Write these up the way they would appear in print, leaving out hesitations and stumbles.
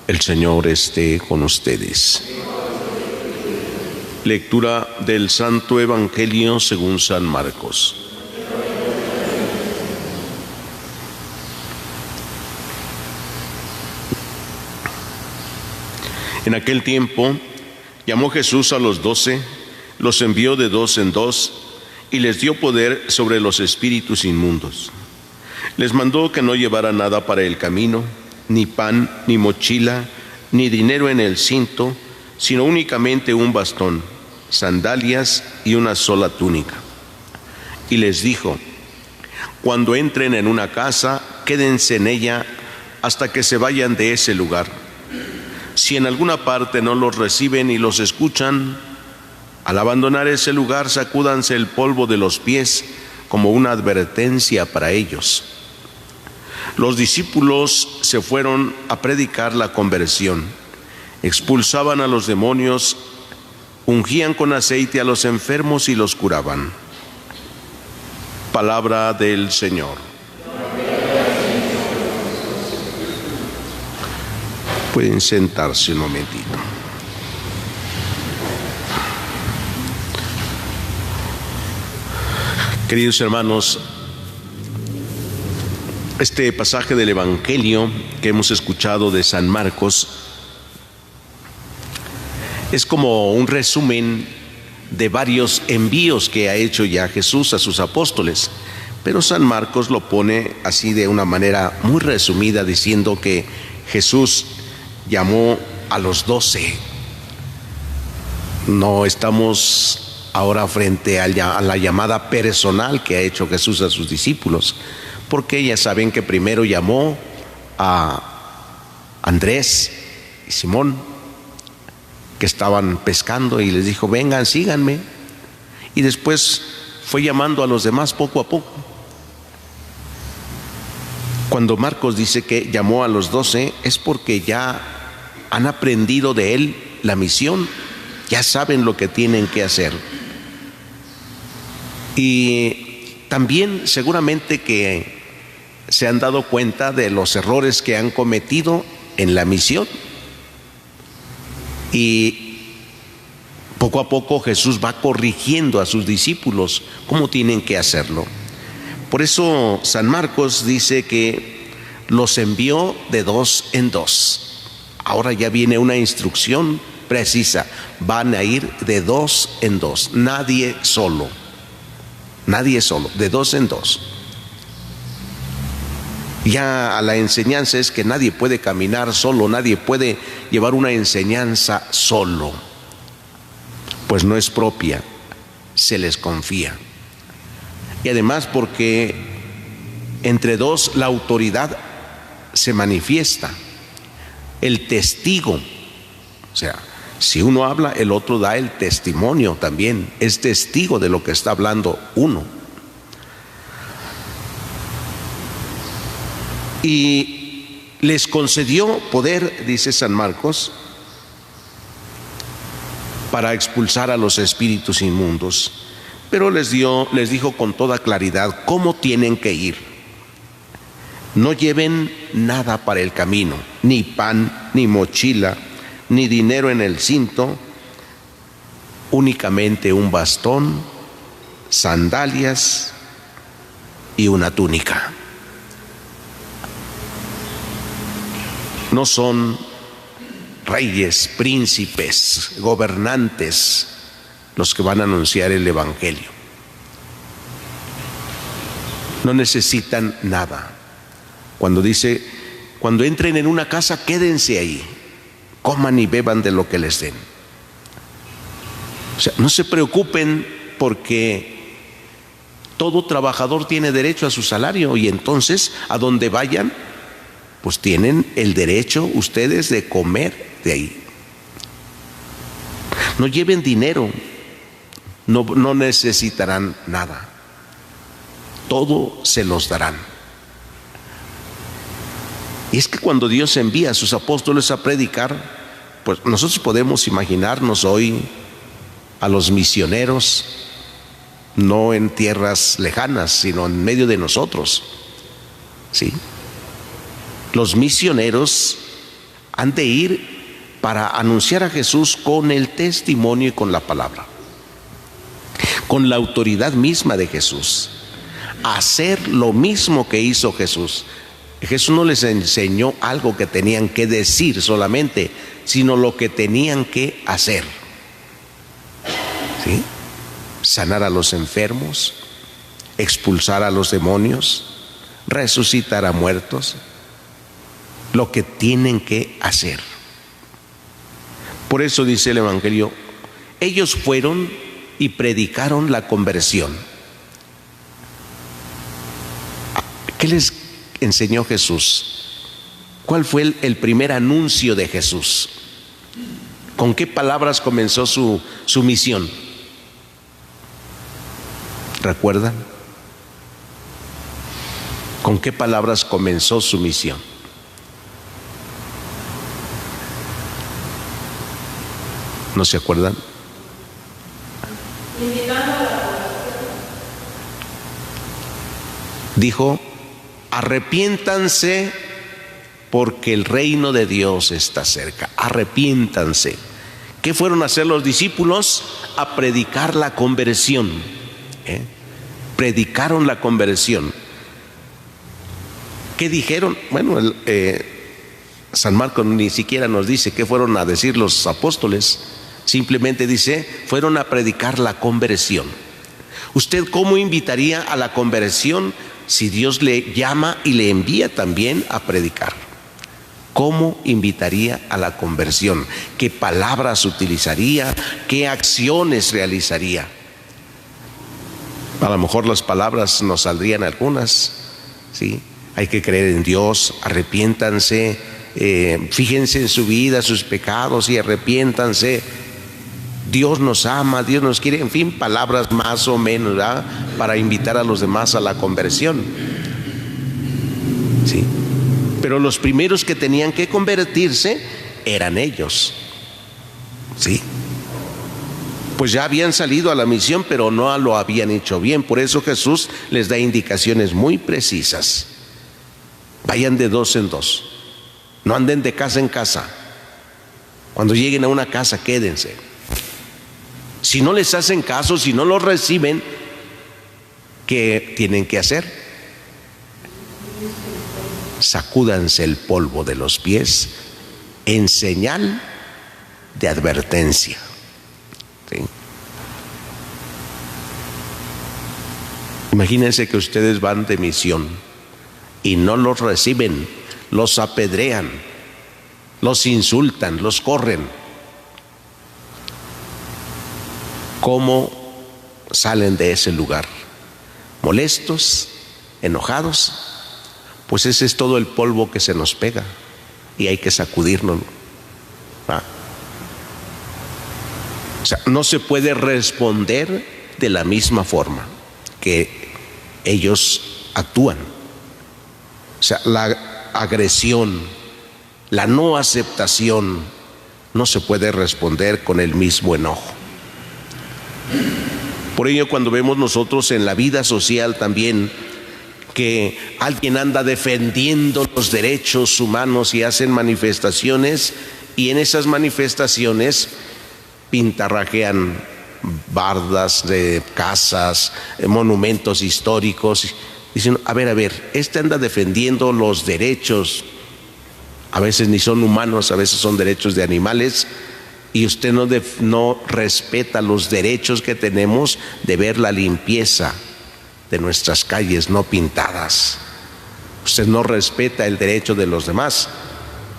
El Señor esté con ustedes. Lectura del Santo Evangelio según San Marcos. En aquel tiempo llamó Jesús a los 12, los envió de 2 en 2 y les dio poder sobre los espíritus inmundos. Les mandó que no llevaran nada para el camino, ni pan, ni mochila, ni dinero en el cinto, sino únicamente un bastón, sandalias y una sola túnica. Y les dijo: cuando entren en una casa, quédense en ella hasta que se vayan de ese lugar. Si en alguna parte no los reciben y los escuchan, al abandonar ese lugar, sacúdanse el polvo de los pies como una advertencia para ellos. Los discípulos se fueron a predicar la conversión, expulsaban a los demonios, ungían con aceite a los enfermos y los curaban. Palabra del Señor. Pueden sentarse un momentito. Queridos hermanos, este pasaje del Evangelio que hemos escuchado de San Marcos es como un resumen de varios envíos que ha hecho ya Jesús a sus apóstoles, pero San Marcos lo pone así de una manera muy resumida, diciendo que Jesús llamó a los 12. No estamos ahora frente a la llamada personal que ha hecho Jesús a sus discípulos, porque ya saben que primero llamó a Andrés y Simón, que estaban pescando, y les dijo: vengan, síganme. Y después fue llamando a los demás poco a poco. Cuando Marcos dice que llamó a los 12, es porque ya han aprendido de él la misión, ya saben lo que tienen que hacer. Y también seguramente que se han dado cuenta de los errores que han cometido en la misión. Y poco a poco Jesús va corrigiendo a sus discípulos cómo tienen que hacerlo. Por eso San Marcos dice que los envió de 2 en 2. Ahora ya viene una instrucción precisa: van a ir de 2 en 2, nadie solo, de 2 en 2. Ya a la enseñanza es que nadie puede caminar solo, nadie puede llevar una enseñanza solo, pues no es propia, se les confía. Y además porque entre 2 la autoridad se manifiesta, el testigo, o sea, si uno habla, el otro da el testimonio también, es testigo de lo que está hablando uno. Y les concedió poder, dice San Marcos, para expulsar a los espíritus inmundos, pero les dijo con toda claridad cómo tienen que ir. No lleven nada para el camino, ni pan, ni mochila, ni dinero en el cinto, únicamente un bastón, sandalias y una túnica. No son reyes, príncipes, gobernantes los que van a anunciar el Evangelio. No necesitan nada. Cuando dice: cuando entren en una casa, quédense ahí, coman y beban de lo que les den. O sea, no se preocupen, porque todo trabajador tiene derecho a su salario, y entonces a donde vayan, pues tienen el derecho ustedes de comer de ahí. No lleven dinero, no necesitarán nada, todo se los darán. Y es que cuando Dios envía a sus apóstoles a predicar, pues nosotros podemos imaginarnos hoy a los misioneros, no en tierras lejanas, sino en medio de nosotros, ¿sí? Los misioneros Han de ir para anunciar a Jesús con el testimonio y con la palabra, con la autoridad misma de Jesús, hacer lo mismo que hizo Jesús. Jesús no les enseñó algo que tenían que decir solamente, sino lo que tenían que hacer. ¿Sí? Sanar a los enfermos, expulsar a los demonios, resucitar a muertos, lo que tienen que hacer. Por eso dice el Evangelio, ellos fueron y predicaron la conversión. ¿Qué les enseñó Jesús? ¿Cuál fue el primer anuncio de Jesús? ¿Con qué palabras comenzó su misión? ¿Recuerdan? ¿Con qué palabras comenzó su misión? ¿No se acuerdan? Dijo, arrepiéntanse porque el reino de Dios está cerca. Arrepiéntanse. ¿Qué fueron a hacer los discípulos? A predicar la conversión. Predicaron la conversión. ¿Qué dijeron? Bueno, San Marcos ni siquiera nos dice qué fueron a decir los apóstoles. Simplemente dice, fueron a predicar la conversión. ¿Usted cómo invitaría a la conversión si Dios le llama y le envía también a predicar? ¿Cómo invitaría a la conversión? ¿Qué palabras utilizaría? ¿Qué acciones realizaría? A lo mejor las palabras nos saldrían algunas, ¿sí? Hay que creer en Dios, arrepiéntanse, fíjense en su vida, sus pecados y arrepiéntanse. Dios nos ama, Dios nos quiere, en fin, palabras más o menos, ¿verdad?, para invitar a los demás a la conversión. ¿Sí? Pero los primeros que tenían que convertirse eran ellos. ¿Sí? Pues ya habían salido a la misión, pero no lo habían hecho bien. Por eso Jesús les da indicaciones muy precisas. Vayan de dos en dos. No anden de casa en casa. Cuando lleguen a una casa, quédense. Si no les hacen caso, si no los reciben, ¿qué tienen que hacer? Sacúdanse el polvo de los pies en señal de advertencia. ¿Sí? Imagínense que ustedes van de misión y no los reciben, los apedrean, los insultan, los corren. ¿Cómo salen de ese lugar? ¿Molestos? ¿Enojados? Pues ese es todo el polvo que se nos pega y hay que sacudirnos. O sea, no se puede responder de la misma forma que ellos actúan. O sea, la agresión, la no aceptación, no se puede responder con el mismo enojo. Por ello, cuando vemos nosotros en la vida social también que alguien anda defendiendo los derechos humanos y hacen manifestaciones, y en esas manifestaciones pintarrajean bardas de casas, monumentos históricos, dicen, a ver, este anda defendiendo los derechos, a veces ni son humanos, a veces son derechos de animales, y usted no respeta los derechos que tenemos de ver la limpieza de nuestras calles no pintadas. Usted no respeta el derecho de los demás.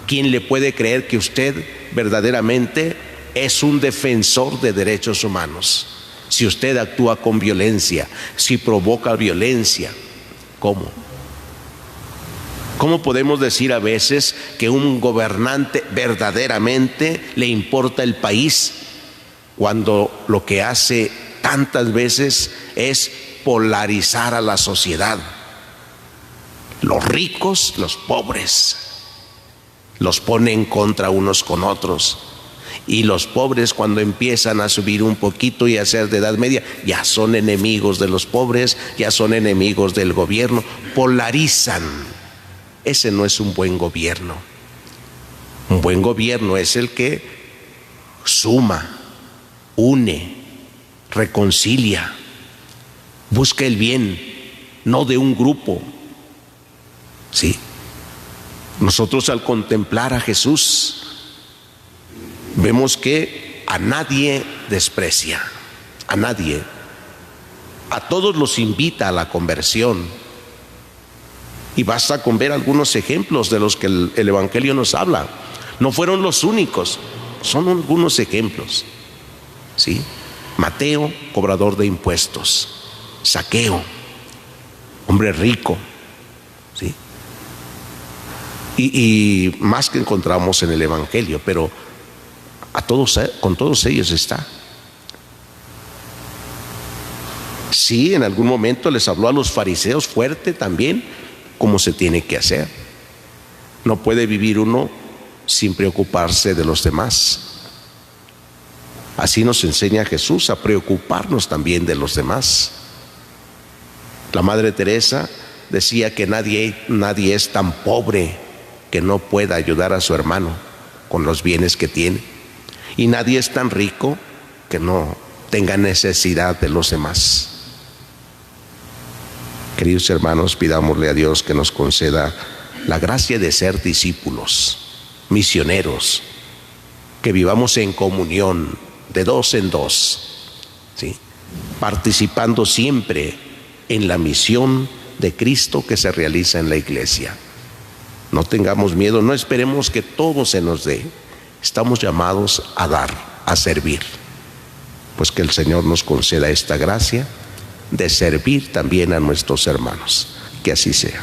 ¿Quién le puede creer que usted verdaderamente es un defensor de derechos humanos? Si usted actúa con violencia, si provoca violencia, ¿cómo? ¿Cómo podemos decir a veces que un gobernante verdaderamente le importa el país cuando lo que hace tantas veces es polarizar a la sociedad? Los ricos, los pobres, los ponen contra unos con otros. Y los pobres, cuando empiezan a subir un poquito y a ser de edad media, ya son enemigos de los pobres, ya son enemigos del gobierno, polarizan. Ese no es un buen gobierno. Un buen gobierno es el que suma, une, reconcilia, busca el bien, no de un grupo. Sí. Nosotros al contemplar a Jesús vemos que a nadie desprecia, a nadie. A todos los invita a la conversión. Y basta con ver algunos ejemplos de los que el Evangelio nos habla. No fueron los únicos, son algunos ejemplos. ¿Sí? Mateo, cobrador de impuestos. Zaqueo, hombre rico. ¿Sí? Y más que encontramos en el Evangelio, pero con todos ellos está. Sí, en algún momento les habló a los fariseos fuerte también, como se tiene que hacer. No puede vivir uno sin preocuparse de los demás. Así nos enseña Jesús a preocuparnos también de los demás. La Madre Teresa decía que nadie es tan pobre que no pueda ayudar a su hermano con los bienes que tiene, y nadie es tan rico que no tenga necesidad de los demás. Queridos hermanos, pidámosle a Dios que nos conceda la gracia de ser discípulos, misioneros, que vivamos en comunión de dos en dos, ¿sí? Participando siempre en la misión de Cristo que se realiza en la iglesia. No tengamos miedo, no esperemos que todo se nos dé. Estamos llamados a dar, a servir. Pues que el Señor nos conceda esta gracia de servir también a nuestros hermanos. Que así sea.